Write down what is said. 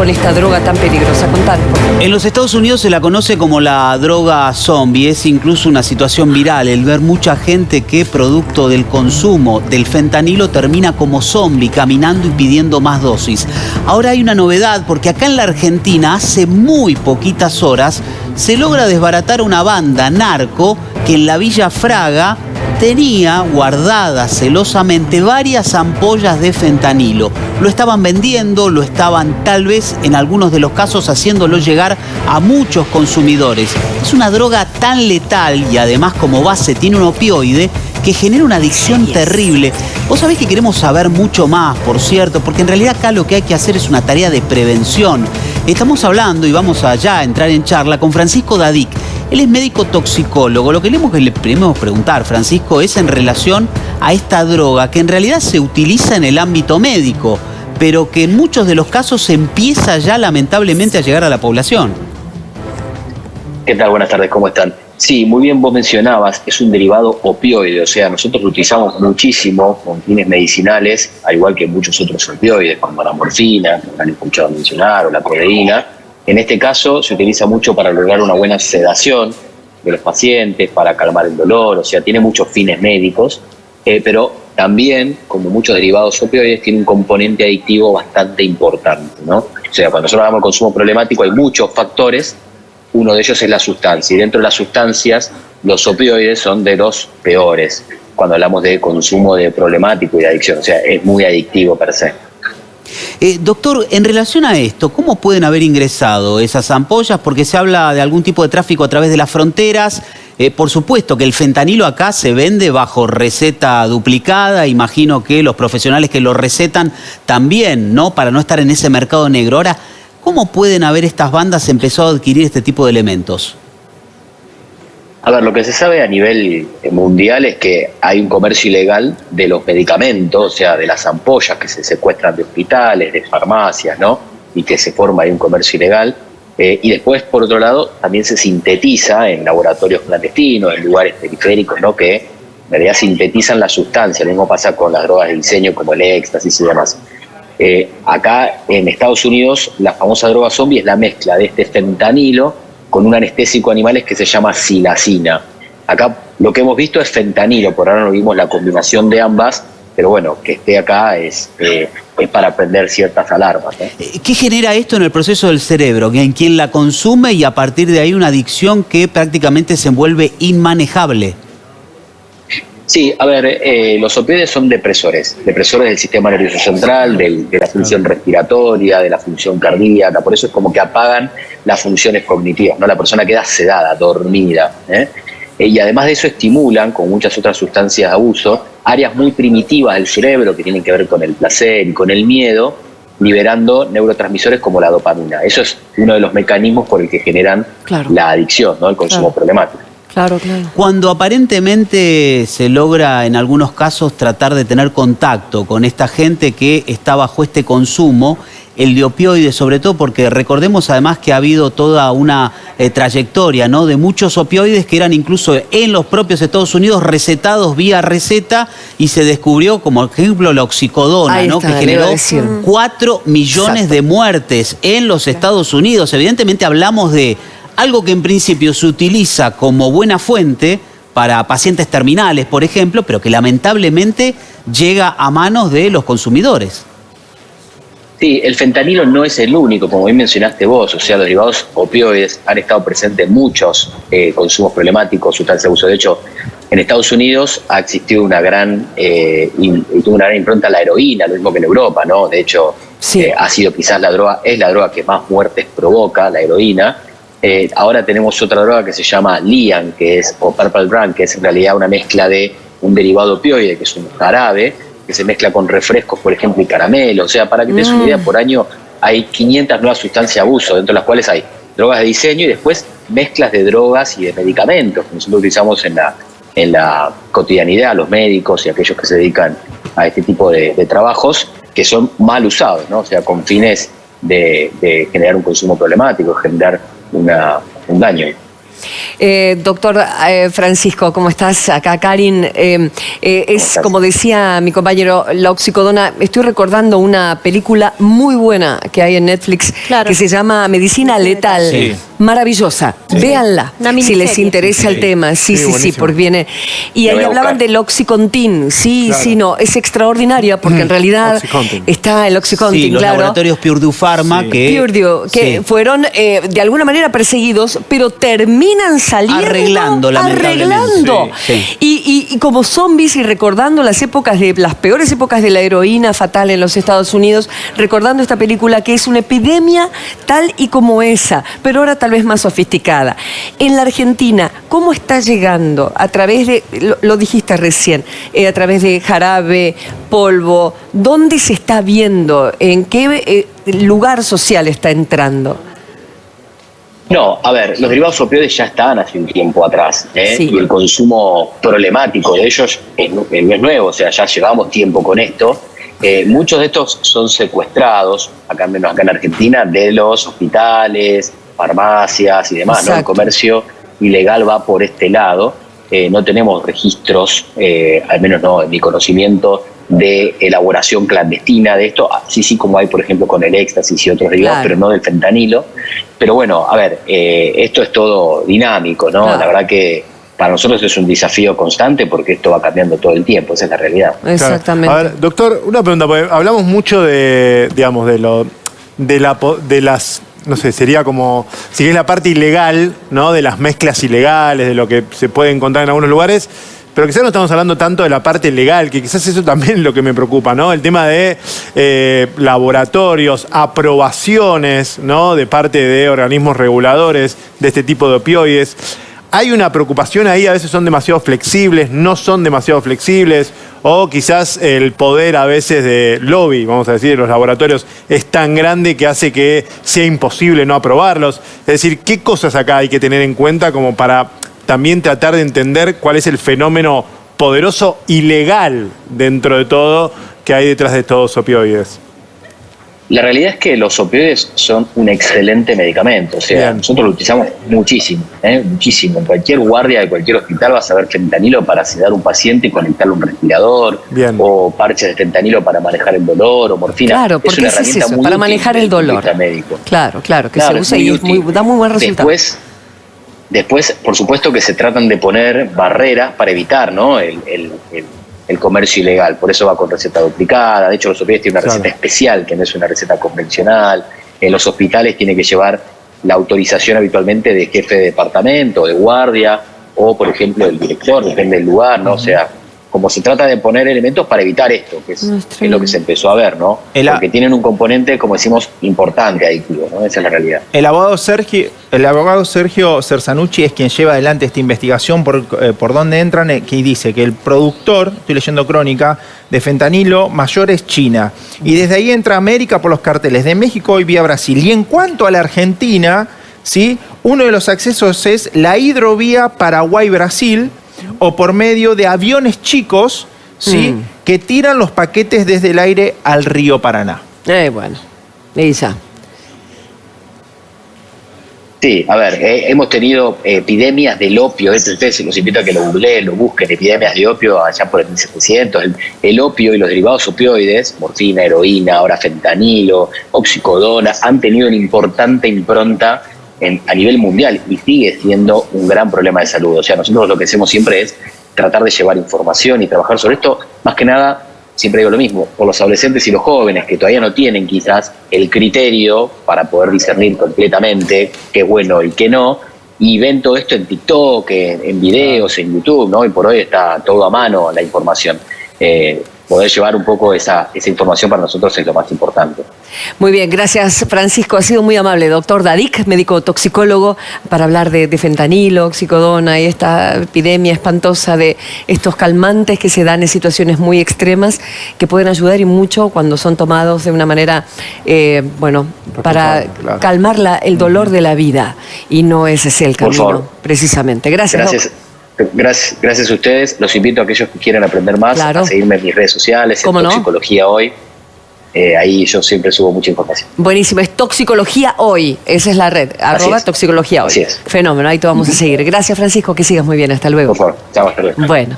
con esta droga tan peligrosa? Contanos, por favor. En los Estados Unidos se la conoce como la droga zombie. Es incluso una situación viral el ver mucha gente que, producto del consumo del fentanilo, termina como zombie, caminando y pidiendo más dosis. Ahora hay una novedad, porque acá en la Argentina, hace muy poquitas horas, se logra desbaratar una banda narco que en la Villa Fraga tenía guardadas celosamente varias ampollas de fentanilo. Lo estaban vendiendo, lo estaban tal vez en algunos de los casos haciéndolo llegar a muchos consumidores. Es una droga tan letal y además como base tiene un opioide que genera una adicción terrible. Vos sabés que queremos saber mucho más, por cierto, porque en realidad acá lo que hay que hacer es una tarea de prevención. Estamos hablando y vamos allá a entrar en charla con Francisco Dadic. Él es médico toxicólogo. Lo que le queremos preguntar, Francisco, es en relación a esta droga que en realidad se utiliza en el ámbito médico, pero que en muchos de los casos empieza ya lamentablemente a llegar a la población. ¿Qué tal? Buenas tardes, ¿cómo están? Sí, muy bien vos mencionabas, es un derivado opioide, o sea, nosotros lo utilizamos muchísimo con fines medicinales, al igual que muchos otros opioides, como la morfina, que han escuchado mencionar, o la codeína. En este caso se utiliza mucho para lograr una buena sedación de los pacientes, para calmar el dolor, o sea, tiene muchos fines médicos, pero también, como muchos derivados opioides, tiene un componente adictivo bastante importante, ¿no? O sea, cuando nosotros hablamos de consumo problemático hay muchos factores. Uno de ellos es la sustancia, y dentro de las sustancias los opioides son de los peores cuando hablamos de consumo de problemático y de adicción, o sea, es muy adictivo per se. Doctor, en relación a esto, ¿cómo pueden haber ingresado esas ampollas? Porque se habla de algún tipo de tráfico a través de las fronteras. Por supuesto que el fentanilo acá se vende bajo receta duplicada. Imagino que los profesionales que lo recetan también, ¿no? Para no estar en ese mercado negro. Ahora, ¿cómo pueden haber estas bandas empezado a adquirir este tipo de elementos? A ver, lo que se sabe a nivel mundial es que hay un comercio ilegal de los medicamentos, o sea, de las ampollas que se secuestran de hospitales, de farmacias, ¿no? Y que se forma ahí un comercio ilegal. Y después, por otro lado, también se sintetiza en laboratorios clandestinos, en lugares periféricos, ¿no? Que en realidad sintetizan la sustancia. Lo mismo pasa con las drogas de diseño como el éxtasis y demás. Acá en Estados Unidos, la famosa droga zombie es la mezcla de este fentanilo con un anestésico animal que se llama silacina. Acá lo que hemos visto es fentanilo, por ahora no vimos la combinación de ambas, pero bueno, que esté acá es para prender ciertas alarmas, ¿no? ¿Qué genera esto en el proceso del cerebro? En quien la consume y a partir de ahí una adicción que prácticamente se vuelve inmanejable. Sí, a ver, los opioides son depresores del sistema nervioso central, de la función respiratoria, de la función cardíaca, por eso es como que apagan las funciones cognitivas, ¿no? La persona queda sedada, dormida, y además de eso estimulan, con muchas otras sustancias de abuso, áreas muy primitivas del cerebro que tienen que ver con el placer y con el miedo, liberando neurotransmisores como la dopamina. Eso es uno de los mecanismos por el que generan la adicción, ¿no? El consumo problemático. Claro, claro. Cuando aparentemente se logra en algunos casos tratar de tener contacto con esta gente que está bajo este consumo, el de opioides sobre todo, porque recordemos además que ha habido toda una trayectoria, ¿no? De muchos opioides que eran incluso en los propios Estados Unidos recetados vía receta y se descubrió como ejemplo la oxicodona, ¿no? Que generó 4 millones de muertes en los Estados Unidos. Evidentemente hablamos de algo que en principio se utiliza como buena fuente para pacientes terminales, por ejemplo, pero que lamentablemente llega a manos de los consumidores. Sí, el fentanilo no es el único, como bien mencionaste vos, o sea, los derivados opioides han estado presentes en muchos consumos problemáticos, sustancias de abuso. De hecho, en Estados Unidos ha existido una gran impronta a la heroína, lo mismo que en Europa, ¿no? De hecho, ha sido quizás es la droga que más muertes provoca, la heroína. Ahora tenemos otra droga que se llama Lian, o Purple Brand, que es en realidad una mezcla de un derivado opioide, que es un jarabe, que se mezcla con refrescos, por ejemplo, y caramelo. O sea, para que te des una idea, por año hay 500 nuevas sustancias de abuso, dentro de las cuales hay drogas de diseño y después mezclas de drogas y de medicamentos que nosotros utilizamos en la cotidianidad, los médicos y aquellos que se dedican a este tipo de trabajos, que son mal usados, ¿no? O sea, con fines de generar un consumo problemático, generar un daño. Doctor Francisco, ¿cómo estás? Acá Karin. Como decía mi compañero, la oxicodona, estoy recordando una película muy buena que hay en Netflix, que se llama Medicina Letal. Sí. Maravillosa. Véanla, si les interesa el tema. Sí, porque viene... Y ahí hablaban del Oxycontin. Sí, no, es extraordinaria porque en realidad Oxycontin. Está el Oxycontin, Sí, los laboratorios Purdue Pharma que fueron de alguna manera perseguidos, pero terminan saliendo arreglando, lamentablemente. Sí. Y como zombies, y recordando las peores épocas de la heroína fatal en los Estados Unidos, recordando esta película que es una epidemia tal y como esa, pero ahora tal vez más sofisticada. En la Argentina, ¿cómo está llegando? A través de, lo dijiste recién, a través de jarabe, polvo, ¿dónde se está viendo? ¿En qué lugar social está entrando? No, a ver, los derivados opioides ya estaban hace un tiempo atrás, y el consumo problemático de ellos no es nuevo, o sea, ya llevamos tiempo con esto. Muchos de estos son secuestrados, acá menos acá en Argentina, de los hospitales, farmacias y demás, ¿no? El comercio ilegal va por este lado. No tenemos registros, al menos no en mi conocimiento, de elaboración clandestina de esto, sí como hay por ejemplo con el éxtasis y otros derivados, pero no del fentanilo. Pero bueno, a ver, esto es todo dinámico, ¿no? La verdad que para nosotros es un desafío constante porque esto va cambiando todo el tiempo, esa es la realidad. Exactamente. A ver, doctor, una pregunta, porque hablamos mucho de, digamos, de las, no sé, sería como, si es la parte ilegal, ¿no? De las mezclas ilegales, de lo que se puede encontrar en algunos lugares, pero quizás no estamos hablando tanto de la parte legal, que quizás eso también es lo que me preocupa, ¿no? El tema de laboratorios, aprobaciones, ¿no? De parte de organismos reguladores de este tipo de opioides. Hay una preocupación ahí, a veces son demasiado flexibles, no son demasiado flexibles, o quizás el poder a veces de lobby, vamos a decir, de los laboratorios es tan grande que hace que sea imposible no aprobarlos. Es decir, ¿qué cosas acá hay que tener en cuenta como para también tratar de entender cuál es el fenómeno poderoso y legal dentro de todo que hay detrás de estos opioides? La realidad es que los opioides son un excelente medicamento, o sea, nosotros lo utilizamos muchísimo, muchísimo. En cualquier guardia de cualquier hospital vas a ver fentanilo para sedar a un paciente y conectarle a un respirador, o parches de fentanilo para manejar el dolor, o morfina. Claro, porque es eso, para manejar el dolor. Claro, que se usa y da muy buen resultado. Después, por supuesto que se tratan de poner barreras para evitar, ¿no? el comercio ilegal, por eso va con receta duplicada. De hecho, los opioides tienen una receta especial, que no es una receta convencional. En los hospitales tiene que llevar la autorización habitualmente de jefe de departamento, de guardia, o por ejemplo del director, depende del lugar, ¿no? O sea, como se trata de poner elementos para evitar esto, que es lo que se empezó a ver, ¿no? Porque tienen un componente, como decimos, importante adictivo, ¿no? Esa es la realidad. El abogado Sergio Cerzanucci es quien lleva adelante esta investigación por dónde entran, que dice que el productor, estoy leyendo crónica, de fentanilo mayor es China. Y desde ahí entra América por los carteles de México y vía Brasil. Y en cuanto a la Argentina, ¿sí? Uno de los accesos es la hidrovía Paraguay-Brasil, o por medio de aviones chicos, ¿sí? Que tiran los paquetes desde el aire al río Paraná. Bueno, y ya. Sí, a ver, hemos tenido epidemias del opio, ustedes los invito a que lo googleen, lo busquen, epidemias de opio allá por el 1700, el opio y los derivados opioides, morfina, heroína, ahora fentanilo, oxicodona, han tenido una importante impronta a nivel mundial y sigue siendo un gran problema de salud. O sea, nosotros lo que hacemos siempre es tratar de llevar información y trabajar sobre esto, más que nada, siempre digo lo mismo, por los adolescentes y los jóvenes que todavía no tienen quizás el criterio para poder discernir completamente qué es bueno y qué no, y ven todo esto en TikTok, en videos, en YouTube, ¿no? Y por hoy está todo a mano la información. Poder llevar un poco esa información para nosotros es lo más importante. Muy bien, gracias Francisco, ha sido muy amable. Doctor Dadik, médico toxicólogo, para hablar de fentanilo, oxicodona y esta epidemia espantosa de estos calmantes que se dan en situaciones muy extremas, que pueden ayudar y mucho cuando son tomados de una manera, para calmar el dolor de la vida. Y no ese es el camino, precisamente. Gracias. Gracias a ustedes. Los invito a aquellos que quieran aprender más a seguirme en mis redes sociales, en Toxicología Hoy. ahí yo siempre subo mucha información. Buenísimo, es Toxicología Hoy, esa es la red, @ Toxicología Hoy. Así es. Fenómeno, ahí te vamos a seguir. Gracias, Francisco, que sigas muy bien, hasta luego. Por favor, chao, hasta luego. Bueno.